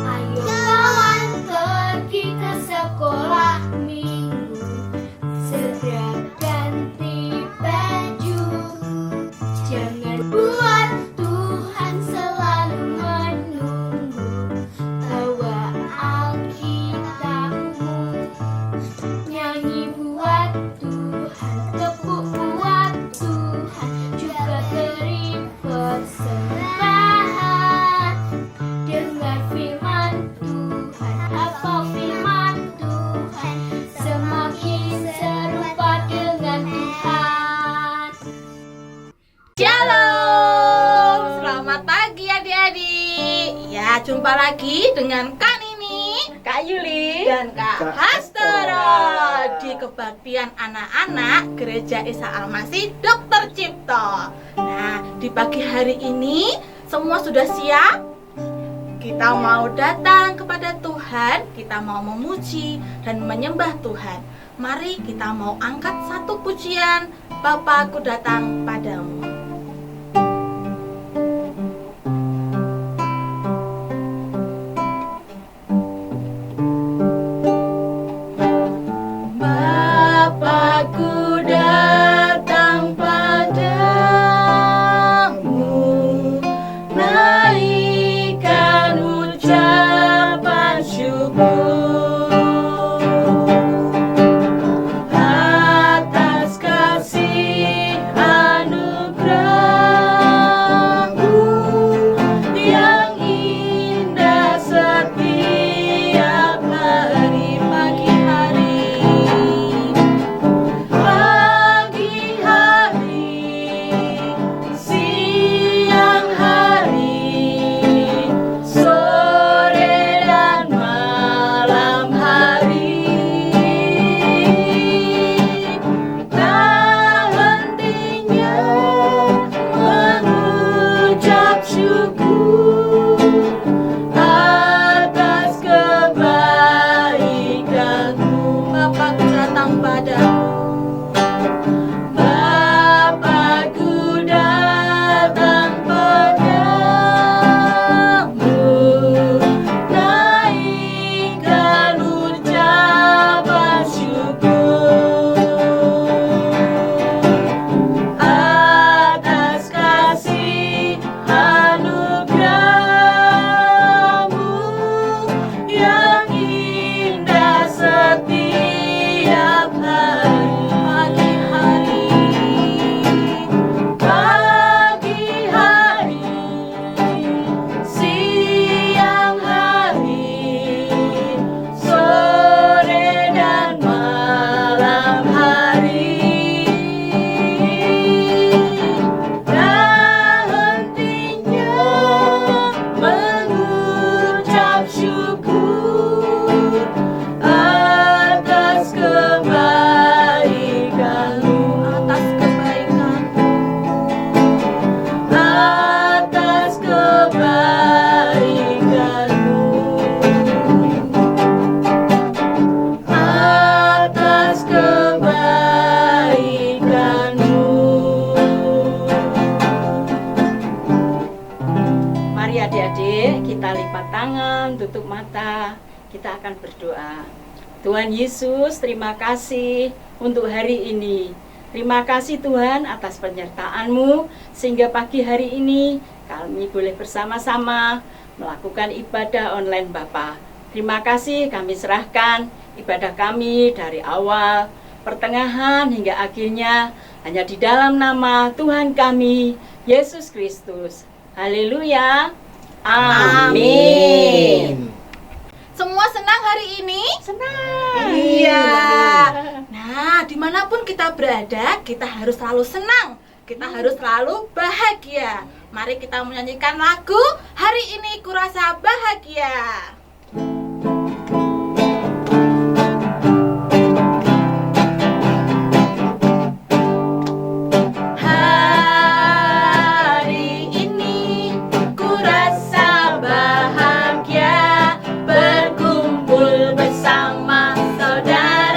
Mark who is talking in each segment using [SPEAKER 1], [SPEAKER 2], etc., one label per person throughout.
[SPEAKER 1] Ayo kawan pergi ke sekolah minggu, segera ganti baju. Jangan buat Tuhan selalu menunggu. Bawa Alkitabmu, nyanyi buat Tuhan, tepuk buat Tuhan, juga beri persembahan. Dengar firman Tuhan, hafal firman Tuhan, semakin serupa dengan Tuhan.
[SPEAKER 2] Shalom, selamat pagi adik-adik. Ya, jumpa lagi dengan Kak Nini, Kak Yuli, dan Kak Hastara di kebaktian anak-anak Gereja Isa Al-Masih Dr. Cipto. Nah, di pagi hari ini semua sudah siap? Kita mau datang kepada Tuhan, kita mau memuji dan menyembah Tuhan. Mari kita mau angkat satu pujian, Bapa aku datang padamu. Bapakku datang padamu, naikkan ucapan syukur atas kasih anugerah-Mu yang indah setiap hari. Pagi hari, siang hari, sore dan malam hari, tak hentinya mengucap syukur atas kebaikan-Mu. Bapakku datang padamu, Bapakku datang padamu, naikkan ucapan syukur atas kasih anugerah-Mu yang indah setiap hari. Pagi hari, siang hari, sore dan malam hari, tak hentinya mengucap syukur atas kebaikan-Mu, atas kebaikan-Mu, atas kebaikan-Mu. Mari adik-adik, kita lipat tangan, tutup mata, kita akan berdoa. Tuhan Yesus, terima kasih untuk hari ini. Terima kasih Tuhan atas penyertaan-Mu, sehingga pagi hari ini kami boleh bersama-sama melakukan ibadah online Bapa. Terima kasih, kami serahkan ibadah kami dari awal, pertengahan hingga akhirnya hanya di dalam nama Tuhan kami, Yesus Kristus. Haleluya. Amin. Semua senang hari ini? Senang. Iya. Nah, dimanapun kita berada, kita harus selalu senang. Kita harus selalu bahagia. Mari kita menyanyikan lagu Hari Ini Kurasa Bahagia. Hari ini kurasa bahagia, berkumpul bersama saudara.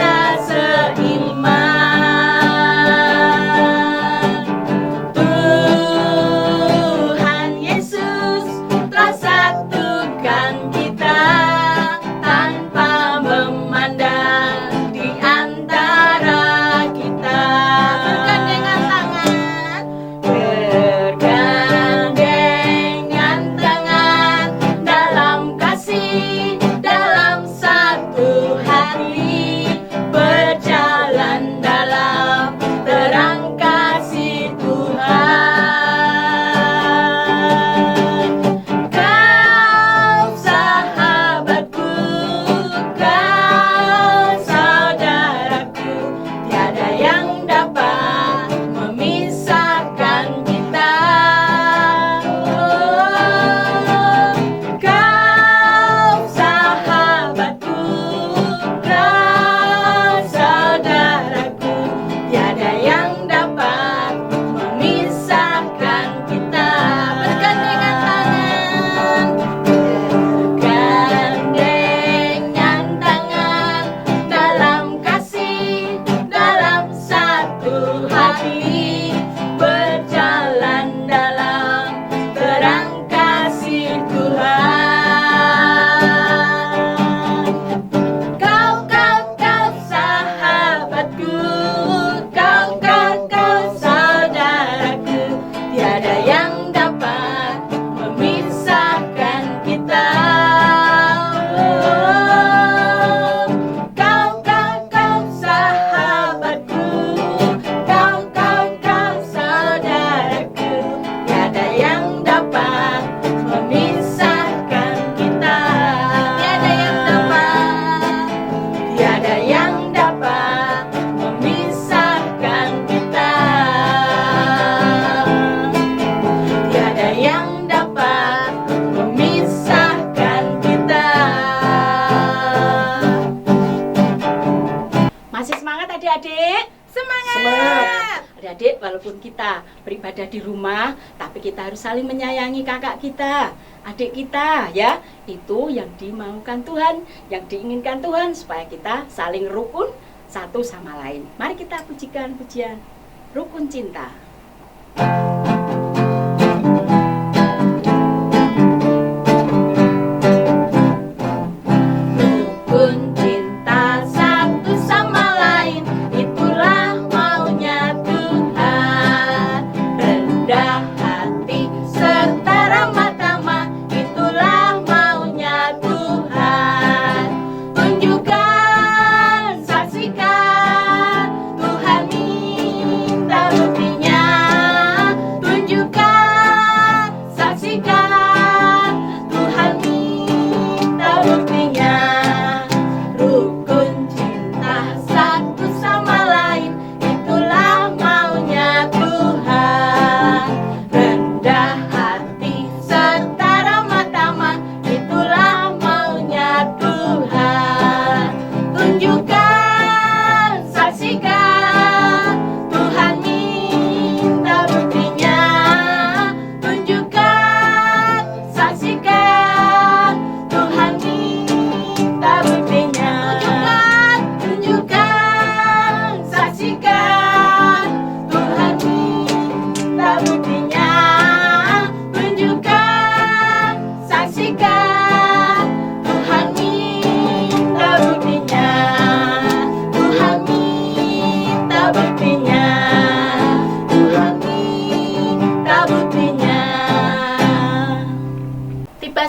[SPEAKER 2] ada di rumah, tapi kita harus saling menyayangi kakak kita, adik kita ya. Itu yang dimaukan Tuhan, yang diinginkan Tuhan, supaya kita saling rukun satu sama lain. Mari kita pujikan pujian Rukun Cinta.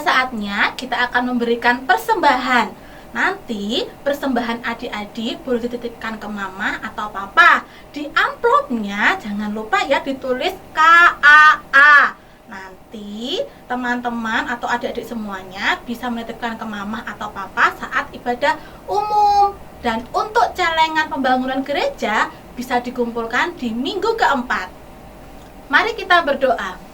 [SPEAKER 3] Saatnya kita akan memberikan persembahan. Nanti persembahan adik-adik boleh dititipkan ke mama atau papa. Di amplopnya jangan lupa ya ditulis KAA. Nanti teman-teman atau adik-adik semuanya bisa menitipkan ke mama atau papa saat ibadah umum. Dan untuk celengan pembangunan gereja bisa dikumpulkan di minggu keempat. Mari kita berdoa.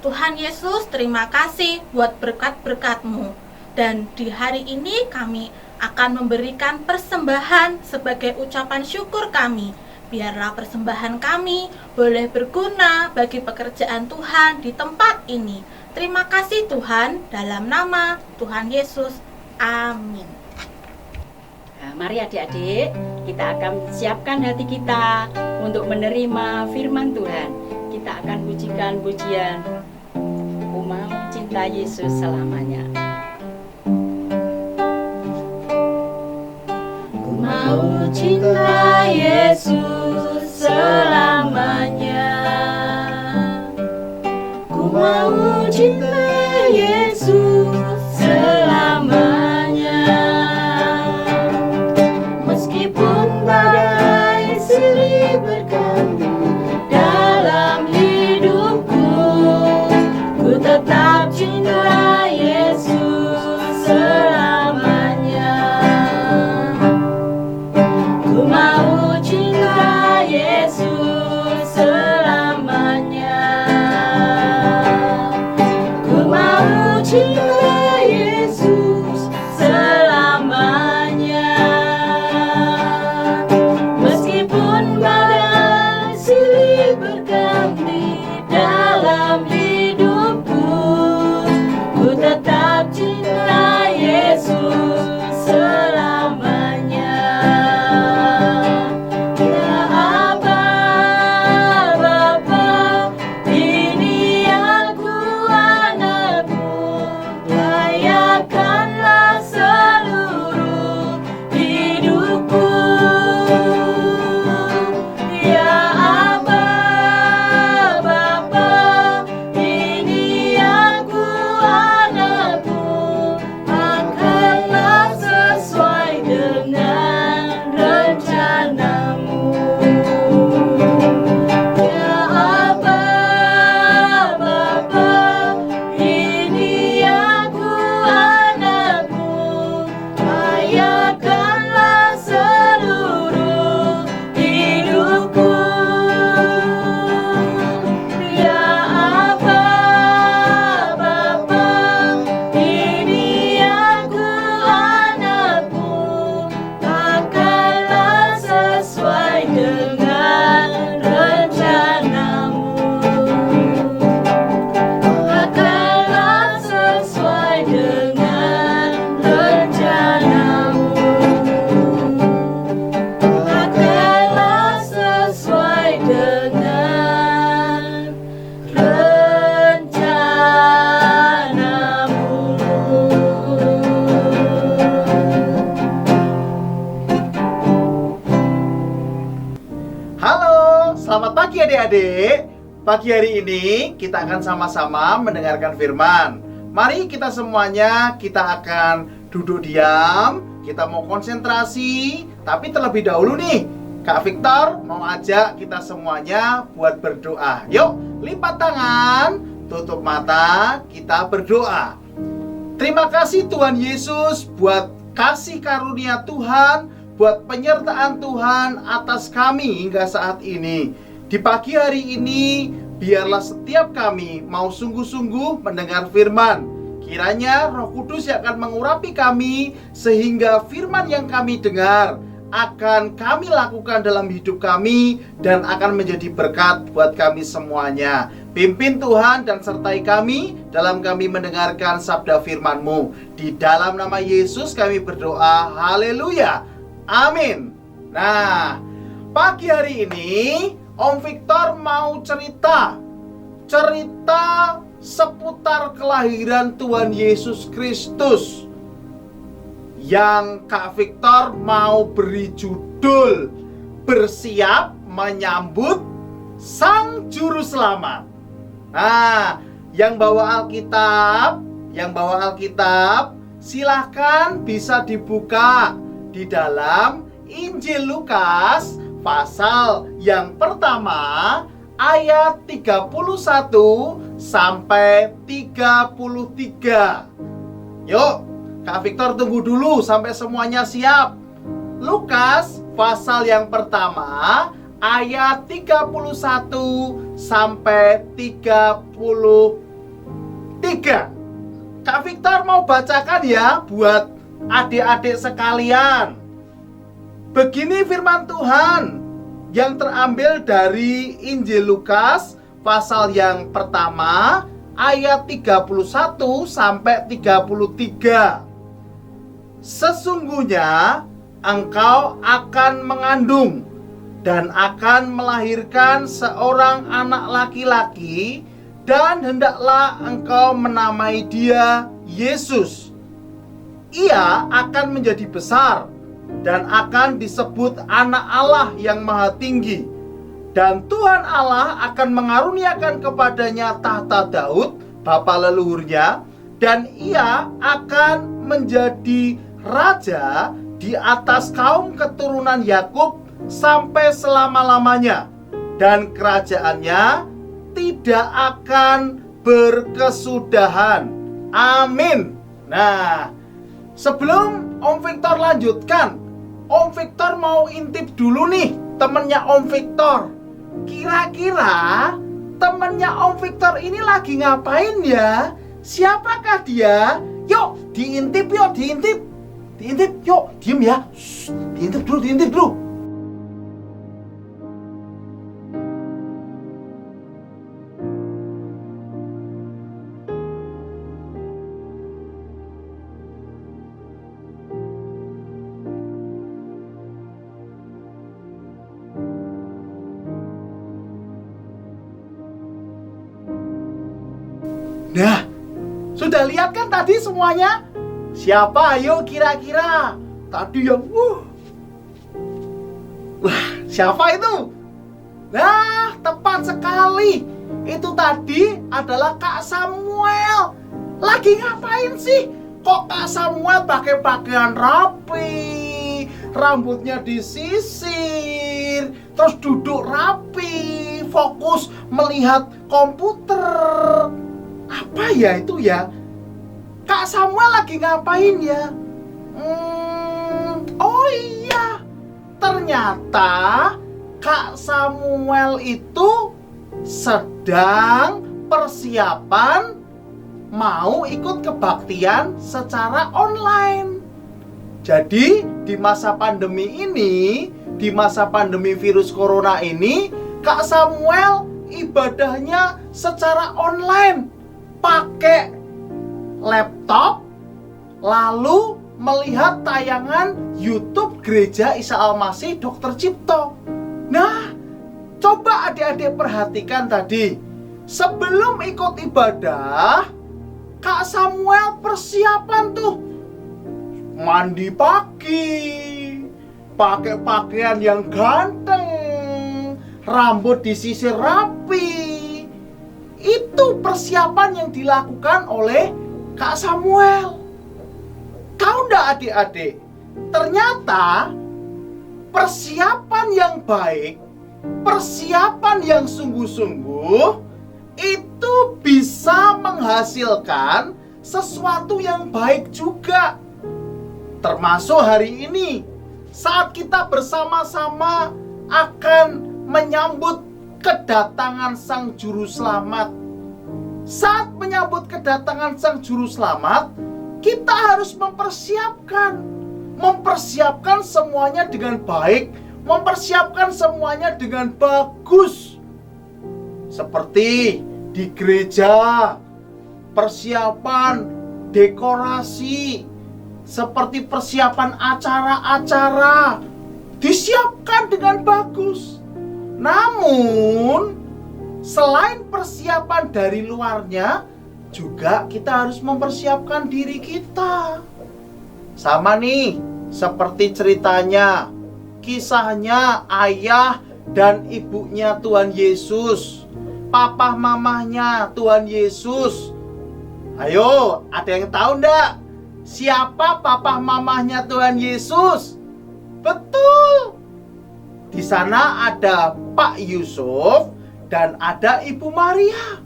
[SPEAKER 3] Tuhan Yesus, terima kasih buat berkat-berkat-Mu. Dan di hari ini kami akan memberikan persembahan sebagai ucapan syukur kami. Biarlah persembahan kami boleh berguna bagi pekerjaan Tuhan di tempat ini. Terima kasih Tuhan, dalam nama Tuhan Yesus. Amin.
[SPEAKER 2] Nah, mari adik-adik, kita akan siapkan hati kita untuk menerima firman Tuhan. Kita akan pujikan pujian Ku Mau Cinta Yesus Selamanya. Ku mau cinta Yesus selamanya. Ku mau cinta Yesus selamanya. Meskipun badai silih berganti dalam hidupku, ku tetap cinta Yesus selamanya. Ku mau cinta Yesus selamanya. Ku
[SPEAKER 4] adik-adik, pagi hari ini kita akan sama-sama mendengarkan firman. Mari kita semuanya, kita akan duduk diam. Kita mau konsentrasi. Tapi terlebih dahulu nih, Kak Victor mau ajak kita semuanya buat berdoa. Yuk, lipat tangan, tutup mata, kita berdoa. Terima kasih Tuhan Yesus buat kasih karunia Tuhan, buat penyertaan Tuhan atas kami hingga saat ini. Di pagi hari ini, biarlah setiap kami mau sungguh-sungguh mendengar firman. Kiranya Roh Kudus yang akan mengurapi kami, sehingga firman yang kami dengar akan kami lakukan dalam hidup kami dan akan menjadi berkat buat kami semuanya. Pimpin Tuhan dan sertai kami dalam kami mendengarkan sabda firman-Mu. Di dalam nama Yesus kami berdoa. Haleluya. Amin. Nah, pagi hari ini Om Victor mau cerita seputar kelahiran Tuhan Yesus Kristus, yang Kak Victor mau beri judul Bersiap Menyambut Sang Juru Selamat. Nah, yang bawa Alkitab, silahkan bisa dibuka di dalam Injil Lukas pasal yang pertama ayat 31 sampai 33. Yuk, Kak Victor tunggu dulu sampai semuanya siap. Lukas pasal yang pertama ayat 31 sampai 33. Kak Victor mau bacakan ya buat adik-adik sekalian. Begini firman Tuhan yang terambil dari Injil Lukas pasal yang pertama ayat 31 sampai 33. Sesungguhnya engkau akan mengandung dan akan melahirkan seorang anak laki-laki, dan hendaklah engkau menamai dia Yesus. Ia akan menjadi besar dan akan disebut Anak Allah yang Maha Tinggi. Dan Tuhan Allah akan mengaruniakan kepadanya tahta Daud, bapa leluhurnya, dan ia akan menjadi raja di atas kaum keturunan Yakub sampai selama-lamanya, dan kerajaannya tidak akan berkesudahan. Amin. Nah, sebelum Om Victor lanjutkan, Om Victor mau intip dulu nih temennya Om Victor. Kira-kira temennya Om Victor ini lagi ngapain ya? Siapakah dia? Yuk, diintip yuk, diintip. Diintip, yuk, diem ya. Shh, diintip dulu. Nah, sudah lihat kan tadi semuanya? Siapa ayo kira-kira? Tadi yang wah, siapa itu? Nah, tepat sekali. Itu tadi adalah Kak Samuel. Lagi ngapain sih? Kok Kak Samuel pakai pakaian rapi, rambutnya disisir, terus duduk rapi, fokus melihat komputer. Apa ya itu ya? Kak Samuel lagi ngapain ya? Oh iya, ternyata Kak Samuel itu sedang persiapan mau ikut kebaktian secara online. Jadi di masa pandemi ini, di masa pandemi virus corona ini, Kak Samuel ibadahnya secara online, pakai laptop, lalu melihat tayangan YouTube Gereja Isa Al-Masih Dr. Cipto. Nah, coba adik-adik perhatikan tadi, sebelum ikut ibadah, Kak Samuel persiapan tuh mandi pagi, pakai pakaian yang ganteng, rambut disisir rapi. Itu persiapan yang dilakukan oleh Kak Samuel. Tahu enggak adik-adik? Ternyata persiapan yang baik, persiapan yang sungguh-sungguh itu bisa menghasilkan sesuatu yang baik juga. Termasuk hari ini saat kita bersama-sama akan menyambut kedatangan Sang Juru Selamat. Saat menyambut kedatangan Sang Juru Selamat, kita harus mempersiapkan semuanya dengan baik, mempersiapkan semuanya dengan bagus. Seperti di gereja, persiapan dekorasi, seperti persiapan acara-acara, disiapkan dengan bagus. Namun, selain persiapan dari luarnya, juga kita harus mempersiapkan diri kita. Sama nih, seperti ceritanya, kisahnya ayah dan ibunya Tuhan Yesus, papa mamahnya Tuhan Yesus. Ayo, ada yang tahu enggak? Siapa papa mamahnya Tuhan Yesus? Betul! Di sana ada Pak Yusuf dan ada Ibu Maria.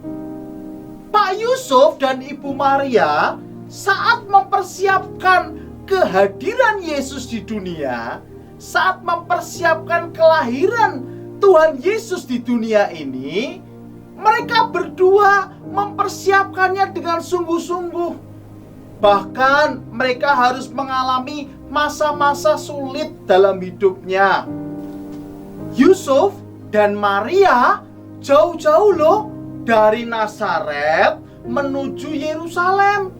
[SPEAKER 4] Pak Yusuf dan Ibu Maria saat mempersiapkan kehadiran Yesus di dunia, saat mempersiapkan kelahiran Tuhan Yesus di dunia ini, mereka berdua mempersiapkannya dengan sungguh-sungguh. Bahkan mereka harus mengalami masa-masa sulit dalam hidupnya. Yusuf dan Maria jauh-jauh loh dari Nazaret menuju Yerusalem.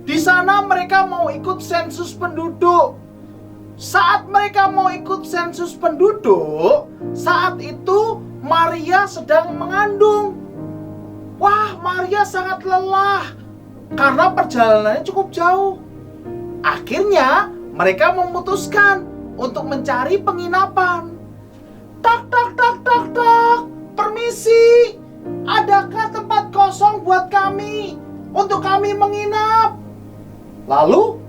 [SPEAKER 4] Di sana mereka mau ikut sensus penduduk. Saat mereka mau ikut sensus penduduk, saat itu Maria sedang mengandung. Wah, Maria sangat lelah karena perjalanannya cukup jauh. Akhirnya mereka memutuskan untuk mencari penginapan. Tak, tak, tak, tak, tak. Permisi, adakah tempat kosong buat kami untuk kami menginap? Lalu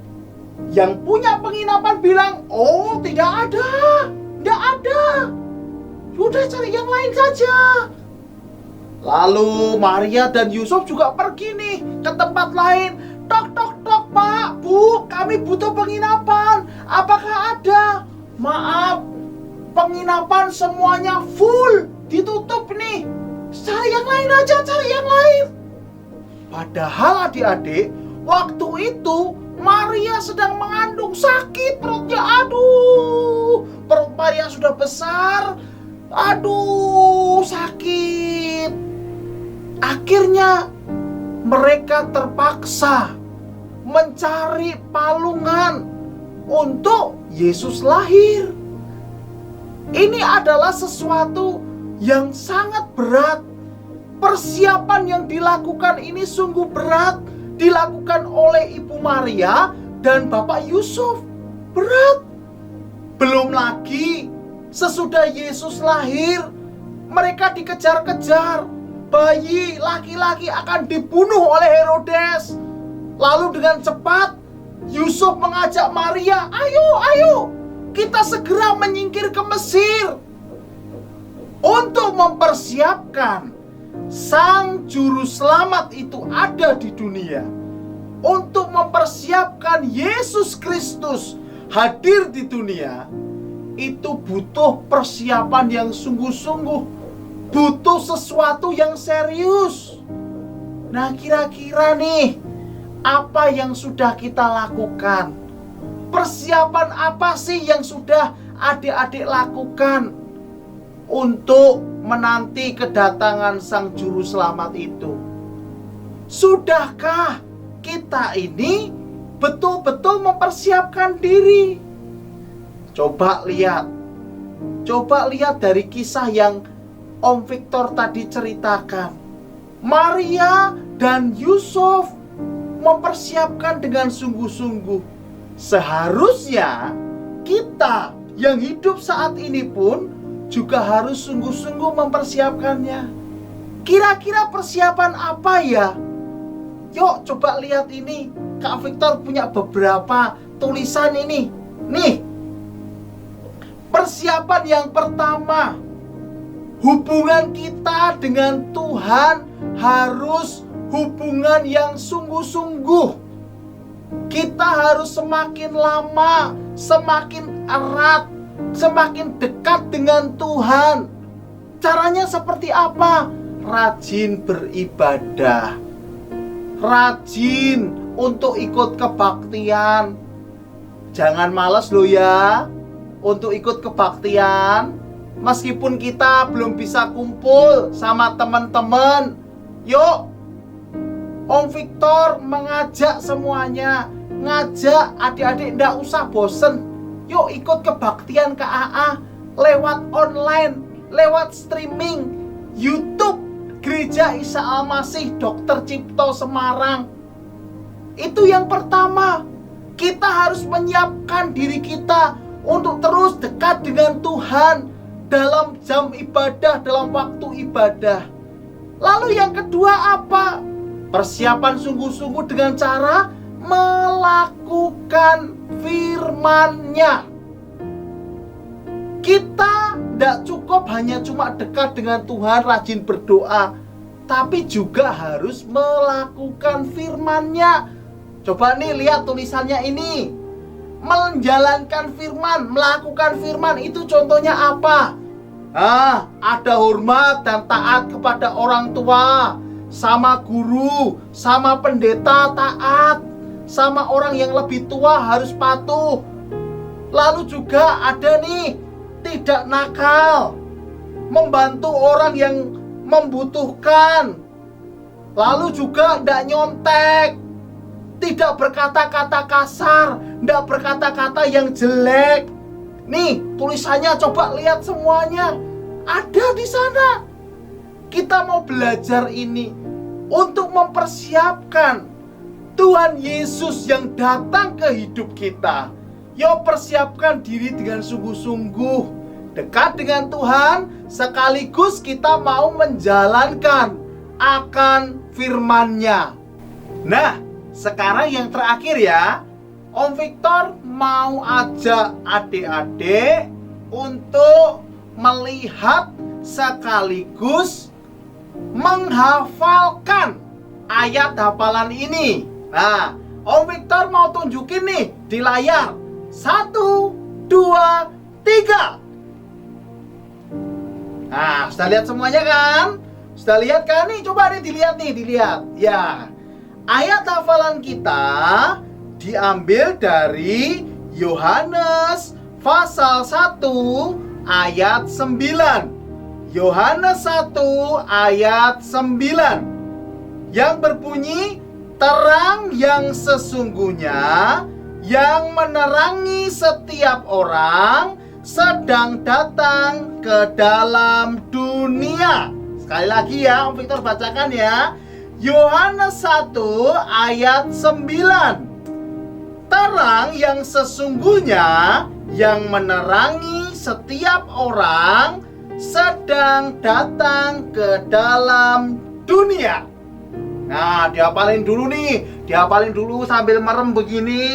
[SPEAKER 4] yang punya penginapan bilang, oh tidak ada. Sudah cari yang lain saja. Lalu Maria dan Yusuf juga pergi nih ke tempat lain. Tok, tok, tok, Pak, Bu, kami butuh penginapan. Apakah ada? Maaf, penginapan semuanya full, ditutup nih. Cari yang lain aja, cari yang lain. Padahal adik-adik, waktu itu Maria sedang mengandung, sakit perutnya. Aduh, perut Maria sudah besar. Aduh, sakit. Akhirnya mereka terpaksa mencari palungan untuk Yesus lahir. Ini adalah sesuatu yang sangat berat. Persiapan yang dilakukan ini sungguh berat, dilakukan oleh Ibu Maria dan Bapak Yusuf. Berat. Belum lagi sesudah Yesus lahir, mereka dikejar-kejar. Bayi laki-laki akan dibunuh oleh Herodes. Lalu dengan cepat Yusuf mengajak Maria, ayo, kita segera menyingkir ke Mesir untuk mempersiapkan Sang Juru Selamat itu ada di dunia. Untuk mempersiapkan Yesus Kristus hadir di dunia, itu butuh persiapan yang sungguh-sungguh, butuh sesuatu yang serius. Nah, kira-kira nih, apa yang sudah kita lakukan? Persiapan apa sih yang sudah adik-adik lakukan untuk menanti kedatangan Sang Juru Selamat itu? Sudahkah kita ini betul-betul mempersiapkan diri? Coba lihat dari kisah yang Om Victor tadi ceritakan. Maria dan Yusuf mempersiapkan dengan sungguh-sungguh. Seharusnya kita yang hidup saat ini pun juga harus sungguh-sungguh mempersiapkannya. Kira-kira persiapan apa ya? Yuk coba lihat ini. Kak Victor punya beberapa tulisan ini. Nih, persiapan yang pertama, hubungan kita dengan Tuhan harus hubungan yang sungguh-sungguh. Kita harus semakin lama, semakin erat, semakin dekat dengan Tuhan. Caranya seperti apa? Rajin beribadah, rajin untuk ikut kebaktian. Jangan malas loh ya untuk ikut kebaktian. Meskipun kita belum bisa kumpul sama teman-teman, yuk Om Victor mengajak semuanya, ngajak adik-adik ndak usah bosen. Yuk ikut kebaktian KAA lewat online, lewat streaming YouTube Gereja Isa Al-Masih Dr. Cipto Semarang. Itu yang pertama. Kita harus menyiapkan diri kita untuk terus dekat dengan Tuhan dalam jam ibadah, dalam waktu ibadah. Lalu yang kedua apa? Persiapan sungguh-sungguh dengan cara melakukan firman-Nya. Kita tidak cukup hanya cuma dekat dengan Tuhan, rajin berdoa, tapi juga harus melakukan firman-Nya. Coba nih lihat tulisannya ini. Menjalankan firman, melakukan firman itu contohnya apa? Ada hormat dan taat kepada orang tua, sama guru, sama pendeta taat, sama orang yang lebih tua harus patuh. Lalu juga ada nih, tidak nakal, membantu orang yang membutuhkan. Lalu juga tidak nyontek, tidak berkata-kata kasar, tidak berkata-kata yang jelek. Nih, tulisannya coba lihat semuanya. Ada di sana. Kita mau belajar ini untuk mempersiapkan Tuhan Yesus yang datang ke hidup kita. Yuk persiapkan diri dengan sungguh-sungguh, dekat dengan Tuhan, sekaligus kita mau menjalankan akan firman-Nya. Nah, sekarang yang terakhir ya, Om Victor mau ajak adik-adik untuk melihat sekaligus menghafalkan ayat hafalan ini. Nah, Om Victor mau tunjukin nih di layar. 1, 2, 3. Nah, sudah lihat semuanya kan? Sudah lihat kan nih? Coba nih dilihat. Ya. Ayat hafalan kita diambil dari Yohanes pasal 1 ayat 9. Yohanes 1 ayat 9 yang berbunyi, terang yang sesungguhnya yang menerangi setiap orang sedang datang ke dalam dunia. Sekali lagi ya, Om Victor bacakan ya. Yohanes 1 ayat 9. Terang yang sesungguhnya yang menerangi setiap orang sedang datang ke dalam dunia. Nah, dihafalin dulu nih. Dihafalin dulu sambil merem begini.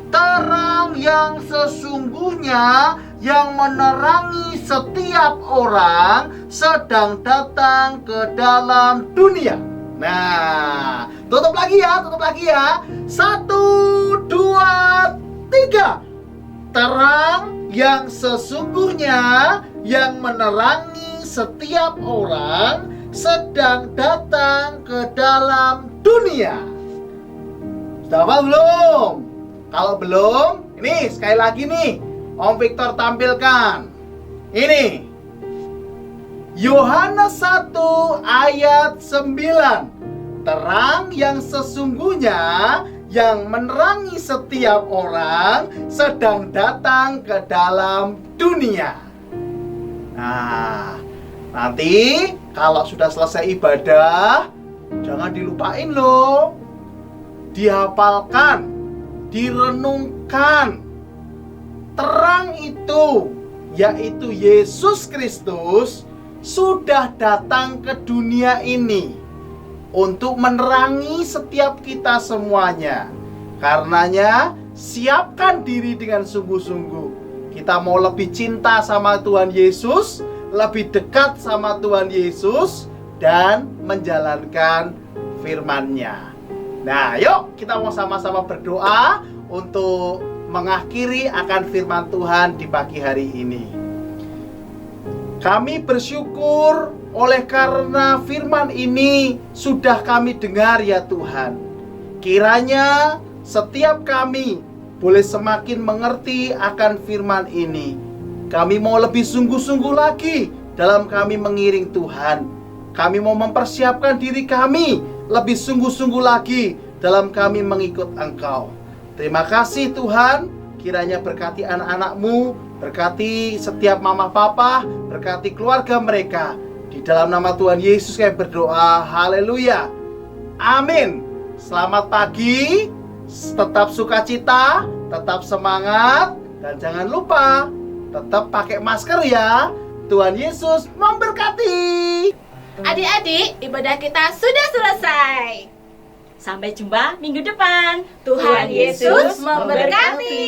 [SPEAKER 4] Terang yang sesungguhnya yang menerangi setiap orang sedang datang ke dalam dunia. Nah, tutup lagi ya. 1, 2, 3. Terang yang sesungguhnya yang menerangi setiap orang sedang datang ke dalam dunia. Sudah apa belum? Kalau belum, ini sekali lagi nih Om Victor tampilkan. Ini Yohanes 1 ayat 9. Terang yang sesungguhnya yang menerangi setiap orang sedang datang ke dalam dunia. Nah, nanti kalau sudah selesai ibadah, jangan dilupain loh. Dihafalkan, direnungkan. Terang itu yaitu Yesus Kristus, sudah datang ke dunia ini untuk menerangi setiap kita semuanya. Karenanya, siapkan diri dengan sungguh-sungguh. Kita mau lebih cinta sama Tuhan Yesus, lebih dekat sama Tuhan Yesus, dan menjalankan firman-Nya. Nah, yuk kita mau sama-sama berdoa untuk mengakhiri akan firman Tuhan di pagi hari ini. Kami bersyukur oleh karena firman ini sudah kami dengar ya Tuhan. Kiranya setiap kami boleh semakin mengerti akan firman ini. Kami mau lebih sungguh-sungguh lagi dalam kami mengiring Tuhan. Kami mau mempersiapkan diri kami lebih sungguh-sungguh lagi dalam kami mengikut Engkau. Terima kasih Tuhan. Kiranya berkati anak-anak-Mu, berkati setiap mama papa, berkati keluarga mereka. Di dalam nama Tuhan Yesus kami berdoa. Haleluya. Amin. Selamat pagi. Tetap sukacita, tetap semangat, dan jangan lupa tetap pakai masker ya. Tuhan Yesus memberkati.
[SPEAKER 3] Adik-adik, ibadah kita sudah selesai.
[SPEAKER 2] Sampai jumpa minggu depan.
[SPEAKER 3] Tuhan Yesus memberkati.